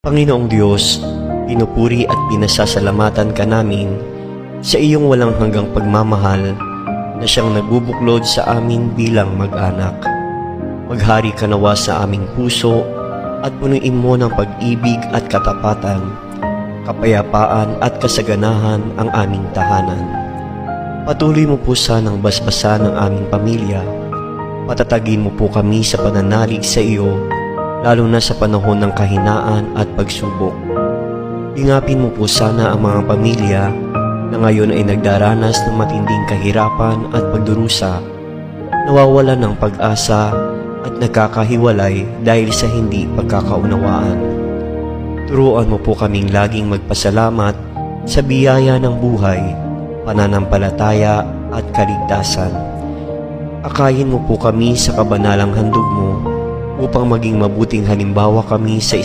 Panginoong Diyos, pinupuri at pinasasalamatan ka namin sa iyong walang hanggang pagmamahal na siyang nagbubuklod sa amin bilang mag-anak. Maghari ka nawa sa aming puso at punuin mo ng pag-ibig at katapatan, kapayapaan at kasaganahan ang aming tahanan. Patuloy mo po sanang basbasan ng aming pamilya. Patatagin mo po kami sa pananalig sa iyo, lalo na sa panahon ng kahinaan at pagsubok. Ingapin mo po sana ang mga pamilya na ngayon ay nagdaranas ng matinding kahirapan at pagdurusa, nawawalan ng pag-asa at nagkakahiwalay dahil sa hindi pagkakaunawaan. Turuan mo po kaming laging magpasalamat sa biyaya ng buhay, pananampalataya at kaligtasan. Akayin mo po kami sa kabanalang handog mo upang maging mabuting halimbawa kami sa